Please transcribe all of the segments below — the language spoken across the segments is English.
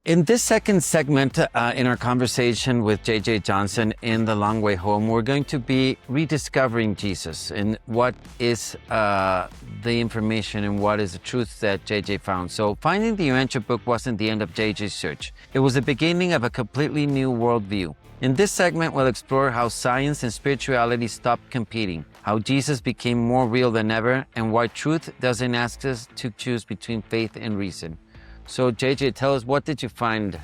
In this second segment in our conversation with J.J. Johnson in The Long Way Home, we're going to be rediscovering Jesus and what is the information and what is the truth that J.J. found. So finding the Urantia Book wasn't the end of J.J.'s search. It was the beginning of a completely new worldview. In this segment, we'll explore how science and spirituality stopped competing, how Jesus became more real than ever, and why truth doesn't ask us to choose between faith and reason. So JJ, tell us, what did you find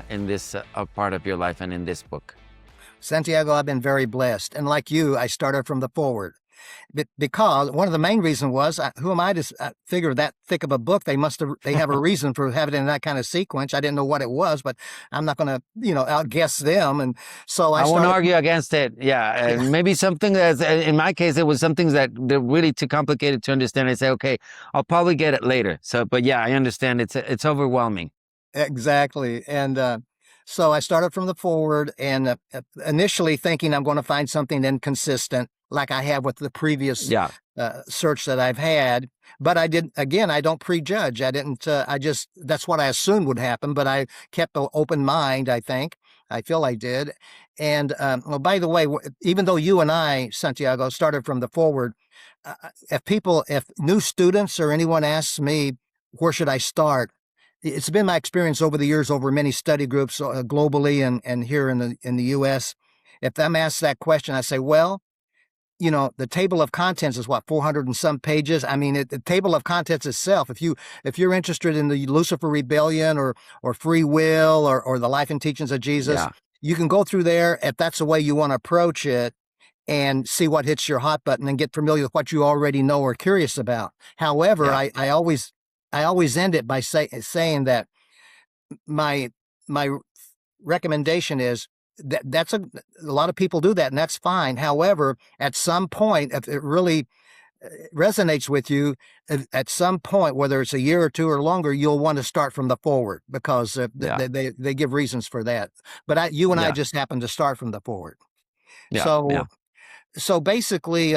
in this part of your life and in this book? Santiago, I've been very blessed. And like you, I started from the forward. Because one of the main reasons was, who am I to figure that thick of a book? They have a reason for having it in that kind of sequence. I didn't know what it was, but I'm not going to, outguess them. And so I won't argue against it. Yeah. Maybe something that's, in my case, it was something that they're really too complicated to understand. I say, okay, I'll probably get it later. So, but yeah, I understand it's overwhelming. Exactly. And so I started from the forward and initially thinking I'm going to find something inconsistent like I have with the previous search that I've had. But I don't prejudge. That's what I assumed would happen, but I kept an open mind, I think. I feel I did. And by the way, even though you and I, Santiago, started from the forward, if new students or anyone asks me, where should I start? It's been my experience over the years, over many study groups globally and here in the U.S. If I'm asked that question, I say, well, the table of contents is 400 and some pages. I mean, the table of contents itself, if you're interested in the Lucifer rebellion or free will or the life and teachings of Jesus, you can go through there if that's the way you want to approach it and see what hits your hot button and get familiar with what you already know or curious about. However, I always end it by saying that my recommendation is that's a lot of people do that, and that's fine. However, at some point, if it really resonates with you, at some point, whether it's a year or two or longer, you'll want to start from the forward because they give reasons for that. But you and I just happen to start from the forward. So basically,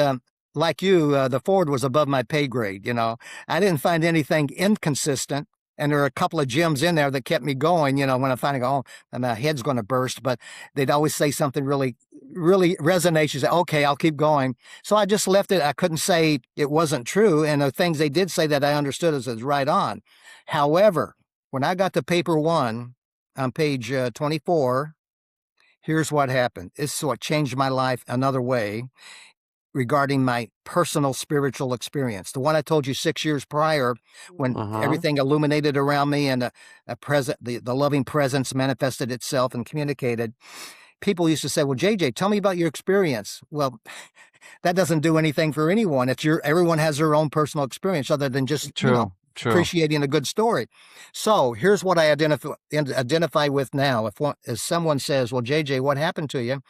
like you, the forward was above my pay grade. I didn't find anything inconsistent. And there are a couple of gems in there that kept me going, when I finally go, oh, my head's going to burst. But they'd always say something really, really resonates. You say, okay, I'll keep going. So I just left it. I couldn't say it wasn't true. And the things they did say that I understood is right on. However, when I got to paper 1 on page 24, here's what happened. This is what changed my life another way regarding my personal spiritual experience. The one I told you 6 years prior when everything illuminated around me and the loving presence manifested itself and communicated. People used to say, well, JJ, tell me about your experience. Well, that doesn't do anything for anyone. Everyone has their own personal experience other than just appreciating a good story. So here's what I identify with now. If someone says, well, JJ, what happened to you?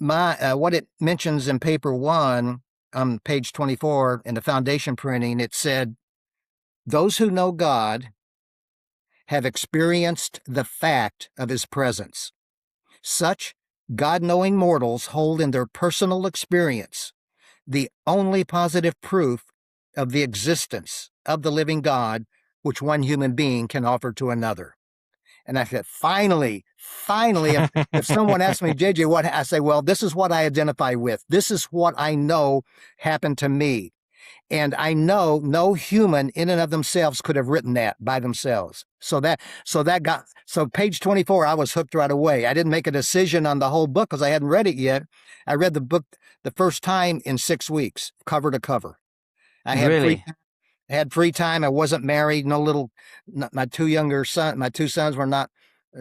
What it mentions in paper 1 on page 24 in the foundation printing, it said, those who know God have experienced the fact of his presence. Such God-knowing mortals hold in their personal experience the only positive proof of the existence of the living God which one human being can offer to another. And I said, finally, if someone asks me, JJ, what, I say, well, this is what I identify with. This is what I know happened to me. And I know no human in and of themselves could have written that by themselves. So page 24, I was hooked right away. I didn't make a decision on the whole book because I hadn't read it yet. I read the book the first time in 6 weeks, cover to cover. I had free time. I wasn't married. My two sons were not,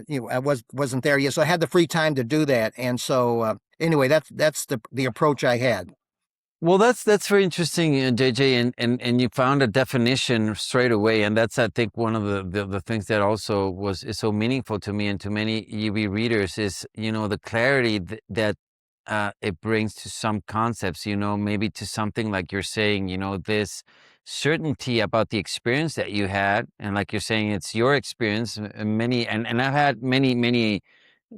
I wasn't there yet. So I had the free time to do that. And so anyway, that's the approach I had. Well, that's very interesting, JJ, and you found a definition straight away, and that's, I think, one of the things that also is so meaningful to me and to many UB readers is, the clarity that it brings to some concepts, maybe to something like you're saying, this certainty about the experience that you had, and like you're saying, it's your experience. And I've had many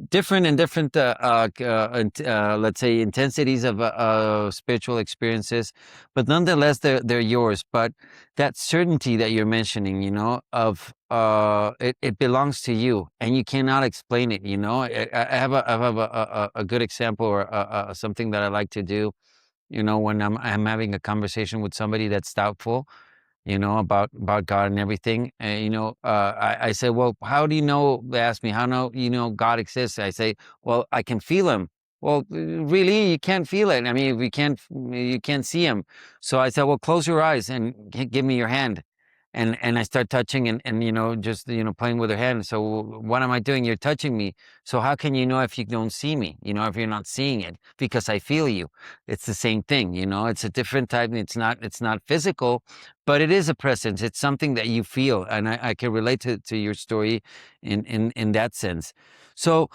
different and different, let's say, intensities of spiritual experiences, but nonetheless, they're yours. But that certainty that you're mentioning, of it belongs to you, and you cannot explain it. I have a good example, or something that I like to do. When I'm having a conversation with somebody that's doubtful, about God and everything. And, I say, well, how do you know? They ask me, how know God exists? I say, well, I can feel him. Well, really, you can't feel it. I mean, if you can't see him. So I said, well, close your eyes and give me your hand. And I start touching, and just playing with her hand. So what am I doing? You're touching me. So how can you know if you don't see me? If you're not seeing it, because I feel you. It's the same thing. It's a different type. It's not physical, but it is a presence. It's something that you feel, and I can relate to your story in that sense. So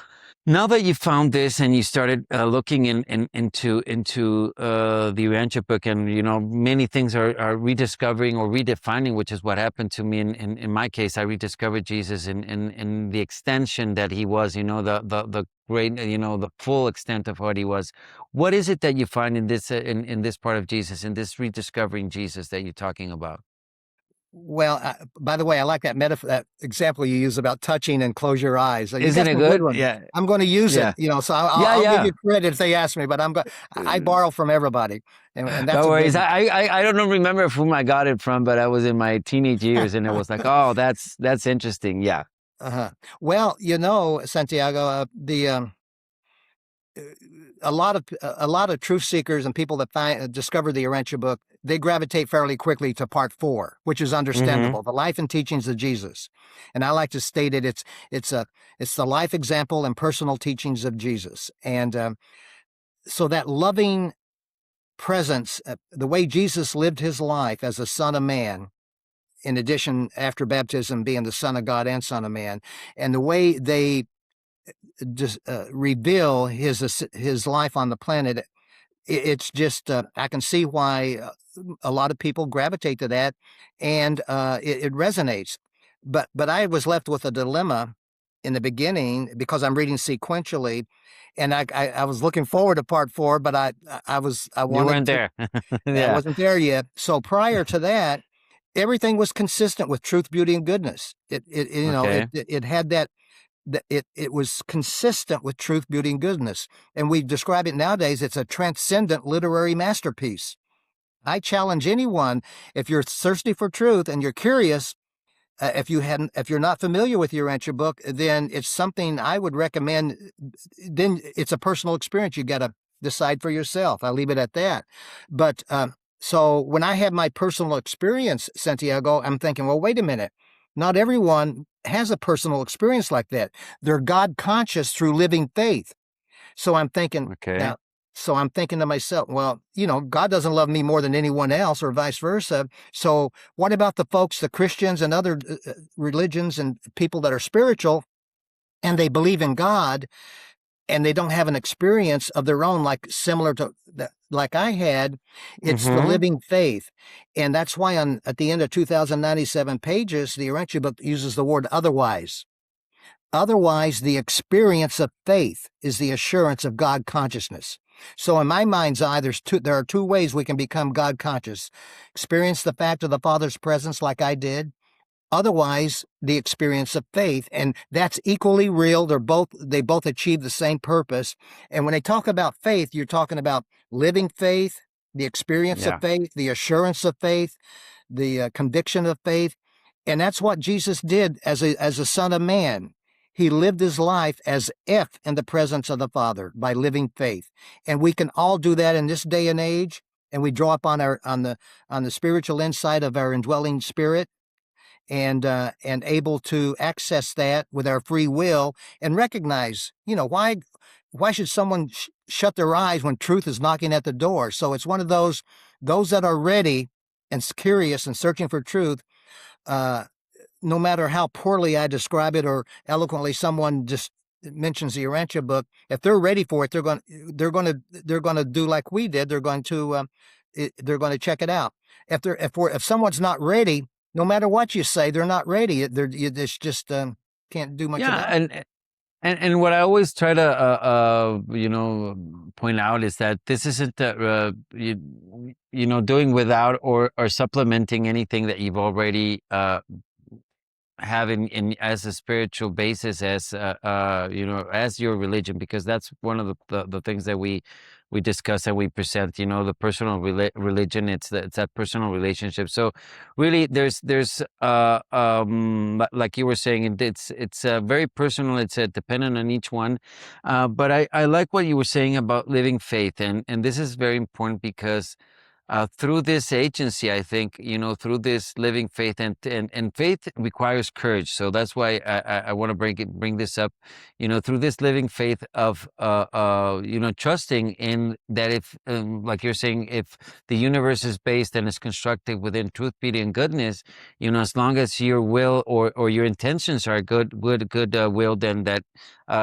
now that you found this and you started looking into the Urantia book, and many things are rediscovering or redefining, which is what happened to me in my case. I rediscovered Jesus in the extension that he was, the great, the full extent of what he was. What is it that you find in this part of Jesus, in this rediscovering Jesus that you're talking about? Well, by the way, I like that metaphor, that example you use about touching and close your eyes. You Isn't got it some good good? ones. Yeah, I'm going to use it, yeah, so I'll, yeah, I'll give yeah. you credit if they ask me, but I borrow from everybody, and that's No a good worries. one. I don't remember whom I got it from, but I was in my teenage years, and it was like, oh, that's interesting. Yeah. Uh-huh. Well, Santiago, a lot of truth seekers and people that discover the Urantia book, they gravitate fairly quickly to part 4, which is Mm-hmm. understandable, the life and teachings of Jesus. And I like to state it, it's the life example and personal teachings of Jesus. And so that loving presence, the way Jesus lived his life as a son of man, in addition, after baptism, being the son of God and son of man, and the way they just reveal his life on the planet, it's just I can see why a lot of people gravitate to that, and it resonates. But I was left with a dilemma in the beginning because I'm reading sequentially, and I was looking forward to part 4, but I You wanted weren't to. there. I Yeah. wasn't there yet. So prior to that, everything was consistent with truth, beauty, and goodness. Okay. It had it was consistent with truth, beauty, and goodness. And we describe it nowadays, it's a transcendent literary masterpiece. I challenge anyone, if you're thirsty for truth and you're curious, if you're not familiar with your Urantia book, then it's something I would recommend. Then it's a personal experience. You got to decide for yourself. I leave it at that. But so when I had my personal experience, Santiago, I'm thinking, well, wait a minute. Not everyone has a personal experience like that. They're God conscious through living faith. So I'm thinking Okay. now, so I'm thinking to myself, well, God doesn't love me more than anyone else, or vice versa. So what about the folks, the Christians and other religions and people that are spiritual, and they believe in God, and they don't have an experience of their own, like similar to that, like I had? It's the Mm-hmm. living faith, and that's why at the end of 2,097 pages, the Urantia book uses the word otherwise. Otherwise, the experience of faith is the assurance of God consciousness. So, in my mind's eye, there are two ways we can become God conscious: experience the fact of the Father's presence, like I did. Otherwise, the experience of faith, and that's equally real. They both achieve the same purpose. And when they talk about faith, you're talking about living faith, the experience of Yeah. faith, the assurance of faith, the conviction of faith. And that's what Jesus did as a son of man. He lived his life as if in the presence of the Father by living faith. And we can all do that in this day and age. And we draw up on the spiritual insight of our indwelling spirit, and able to access that with our free will, and recognize, why should someone shut their eyes when truth is knocking at the door? So it's one of those that are ready and curious and searching for truth. Uh, no matter how poorly I describe it or eloquently someone just mentions the Urantia book, if they're ready for it, they're going to do like we did. They're going to check it out. If someone's not ready, no matter what you say, they're not ready. It's just can't do much Yeah. about And And what I always try to point out is that this isn't doing without or supplementing anything that you've already have in as a spiritual basis, as as your religion, because that's one of the things that we discuss and we present, the personal religion. It's that personal relationship. So really there's like you were saying, it's very personal. It's dependent on each one, but I like what you were saying about living faith, and this is very important because through this agency, I think, through this living faith, and faith requires courage. So that's why I want to bring this up, through this living faith of, trusting in that, if, like you're saying, if the universe is based and is constructed within truth, beauty, and goodness, as long as your will or your intentions are good will, then that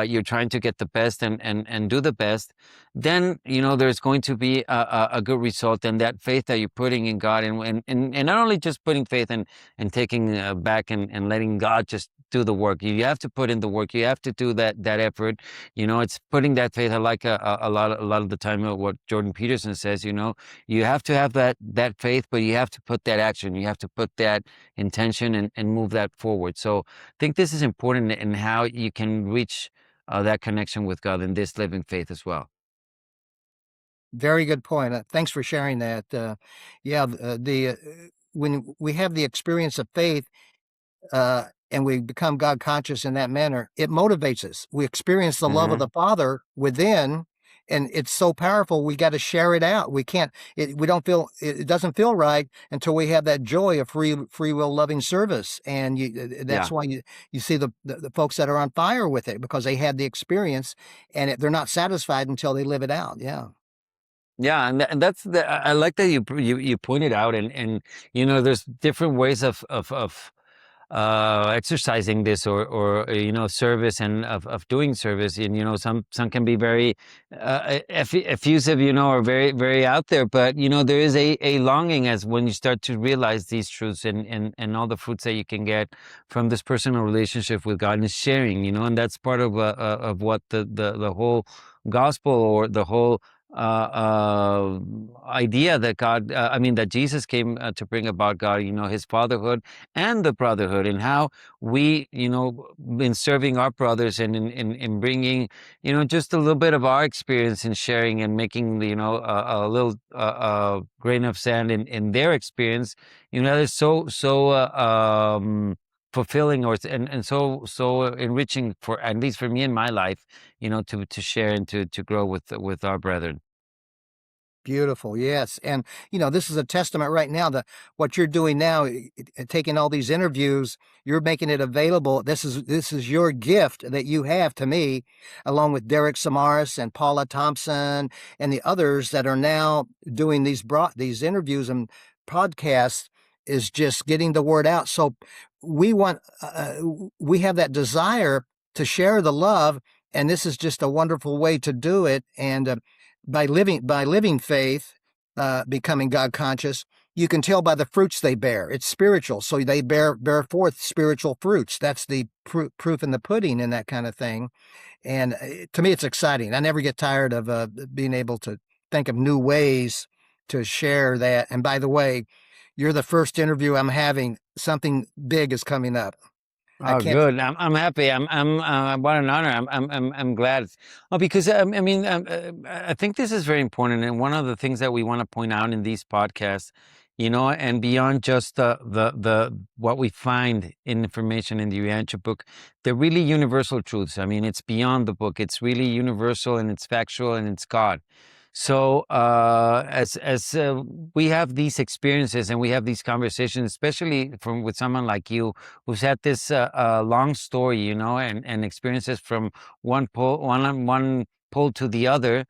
you're trying to get the best and do the best, then there's going to be a good result. And that faith that you're putting in God, and not only just putting faith and taking back and letting God just do the work. You have to put in the work. You have to do that effort. It's putting that faith. I like a lot of the time what Jordan Peterson says. You have to have that faith, but you have to put that action. You have to put that intention and move that forward. So I think this is important in how you can reach that connection with God in this living faith as well. Very good point. Thanks for sharing that. Yeah, when we have the experience of faith, and we become God conscious in that manner, it motivates us. We experience the love of the Father within, and it's so powerful. We got to share it out. We can't. We don't feel. It doesn't feel right until we have that joy of free will loving service, and that's Yeah. why you see the folks that are on fire with it, because they had the experience, and they're not satisfied until they live it out. Yeah. Yeah, and that's I like that you pointed out, and there's different ways of exercising this, or service, and of doing service. And some can be very effusive, or very very out there, but there is a longing, as when you start to realize these truths, and all the fruits that you can get from this personal relationship with God, and sharing, and that's part of what the whole gospel, or the whole idea that that Jesus came to bring about God, his fatherhood and the brotherhood, and how we, in serving our brothers, and in bringing, just a little bit of our experience in sharing, and making, a little grain of sand in their experience, that is so fulfilling, and so enriching, for at least for me in my life, to share and to grow with our brethren. Beautiful, yes, and this is a testament right now that what you're doing now, taking all these interviews, you're making it available. This is your gift that you have to me, along with Derek Samaras and Paula Thompson and the others that are now doing these interviews and podcasts. Is just getting the word out. So we want we have that desire to share the love, and this is just a wonderful way to do it. And by living faith, becoming God conscious, you can tell by the fruits they bear. It's spiritual, so they bear forth spiritual fruits. That's the proof in the pudding, and that kind of thing. And to me, it's exciting. I never get tired of being able to think of new ways to share that. And by the way, you're the first interview I'm having. Something big is coming up. I Oh, can't. good. I'm happy. What an honor. I'm glad. Oh, because I think this is very important, and one of the things that we want to point out in these podcasts, and beyond just the what we find in information in the Urantia book, they're really universal truths. I mean, it's beyond the book. It's really universal, and it's factual, and it's God. So as we have these experiences, and we have these conversations, especially with someone like you, who's had this long story, and experiences from one pole to the other,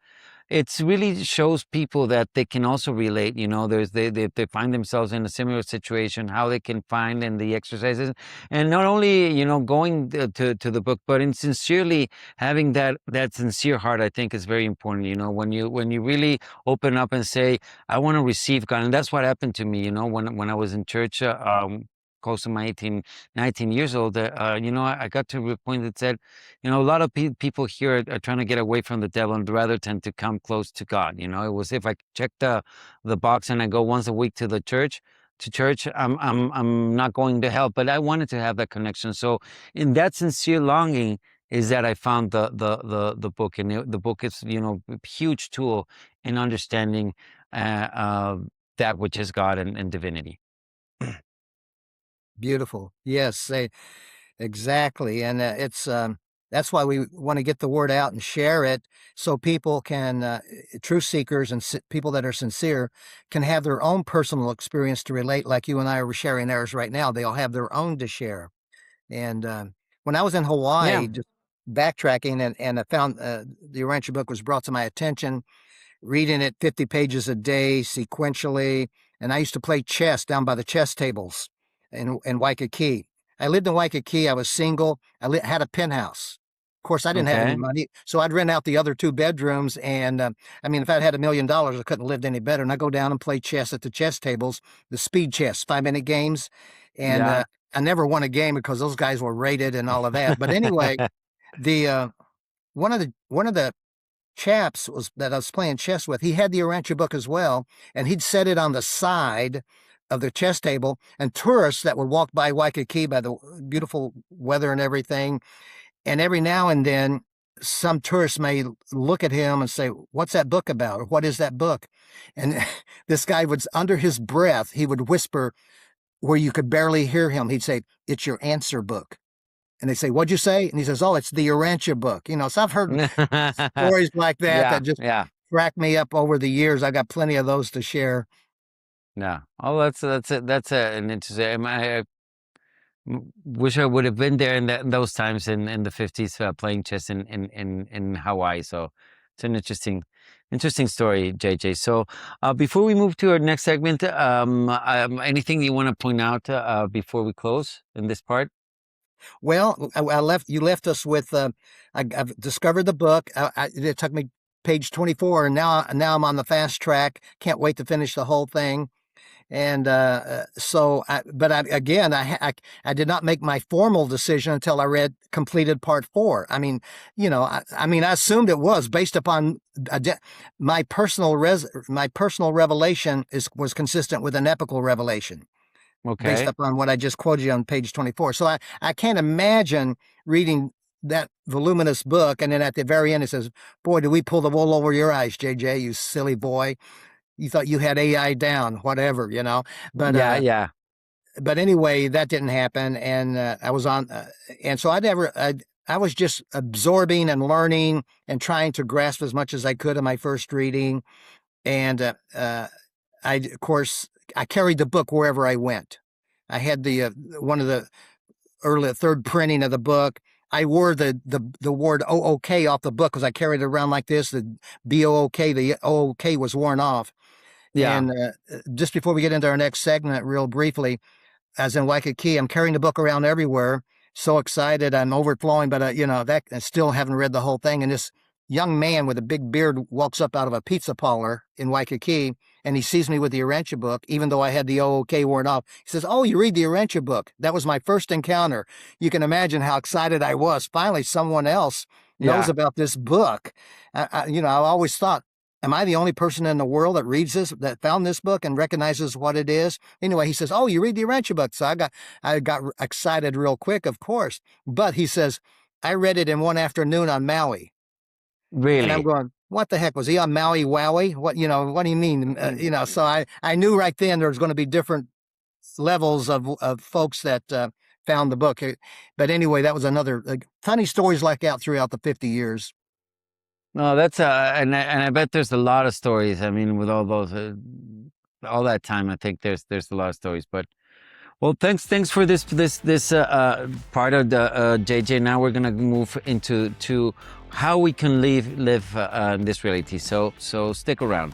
it's really shows people that they can also relate. They find themselves in a similar situation, how they can find in the exercises, and not only going to the book, but in sincerely having that sincere heart. I think is very important. When you really open up and say, I want to receive God. And that's what happened to me. When I was in church, close to my 18, 19 years old, I got to a point that said, a lot of people here are trying to get away from the devil and rather tend to come close to God. It was, if I check the box and I go once a week to the church, I'm not going to hell, but I wanted to have that connection. So in that sincere longing is that I found the book, and the book is, a huge tool in understanding that which is God and divinity. Beautiful. Yes, exactly. And that's why we want to get the word out and share it so people can, truth seekers and people that are sincere, can have their own personal experience to relate, like you and I are sharing ours right now. They'll have their own to share. And when I was in Yeah. Hawaii, just backtracking, and I found the Urantia book was brought to my attention, reading it 50 pages a day sequentially. And I used to play chess down by the chess tables in Waikiki. I lived in Waikiki. I was single. I had a penthouse. Of course, I didn't have any Okay. money, so I'd rent out the other 2 bedrooms. And if I'd had $1 million, I couldn't have lived any better. And I go down and play chess at the chess tables, the speed chess, 5-minute games. And Yeah. I never won a game because those guys were rated and all of that. But anyway, the one of the chaps that I was playing chess with, he had the Urantia book as well, and he'd set it on the side of the chess table, and tourists that would walk by Waikiki by the beautiful weather and everything, and every now and then some tourists may look at him and say, "What's that book about?" or "What is that book?" And this guy would, under his breath, he would whisper where you could barely hear him. He'd say, "It's your answer book." And they say, "What'd you say?" And he says, "Oh, it's the Urantia book." So I've heard stories like that Yeah. that just Yeah. cracked me up over the years. I got plenty of those to share. Yeah. Oh, an interesting. Wish I would have been there in those times in the 50s, playing chess in Hawaii. So it's an interesting story, JJ. So before we move to our next segment, anything you want to point out before we close in this part? Well, you left us with, I've discovered the book. It took me page 24, and now I'm on the fast track. Can't wait to finish the whole thing. And I did not make my formal decision until I completed part 4. I assumed it was based upon my personal revelation was consistent with an epical revelation based Okay. upon what I just quoted you on page 24. So I can't imagine reading that voluminous book, and then at the very end it says, "Boy, did we pull the wool over your eyes, JJ, you silly boy. You thought you had AI down," whatever, But Yeah. Yeah. but anyway, that didn't happen, and I was on, and so I was just absorbing and learning and trying to grasp as much as I could in my first reading, and of course, I carried the book wherever I went. I had the one of the early third printing of the book. I wore the word OOK off the book because I carried it around like this. The BOOK, the OOK was worn off. Yeah. And just before we get into our next segment, real briefly, as in Waikiki, I'm carrying the book around everywhere. So excited, I'm overflowing, but that I still haven't read the whole thing. And this young man with a big beard walks up out of a pizza parlor in Waikiki, and he sees me with the Urantia book, even though I had the OOK worn off. He says, "Oh, you read the Urantia book." That was my first encounter. You can imagine how excited I was. Finally, someone else knows Yeah. about this book. I always thought, am I the only person in the world that reads this, that found this book and recognizes what it is? Anyway, he says, "Oh, you read the Urantia book." So I got excited real quick, of course. But he says, "I read it in one afternoon on Maui." And I'm Really. going, what the heck? Was he on Maui Wowie? What do you mean? So I knew right then there was going to be different levels of folks that found the book. But anyway, that was another funny stories like that throughout the 50 years. No, that's and I bet there's a lot of stories. I mean, with all those, all that time, I think there's a lot of stories. But well, thanks for this part of the JJ. Now we're gonna move into how we can live this reality. So stick around.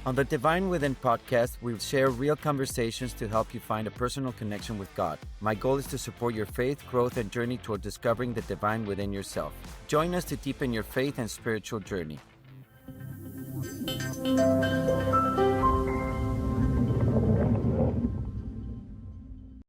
On the Divine Within podcast, we'll share real conversations to help you find a personal connection with God. My goal is to support your faith, growth, and journey toward discovering the divine within yourself. Join us to deepen your faith and spiritual journey.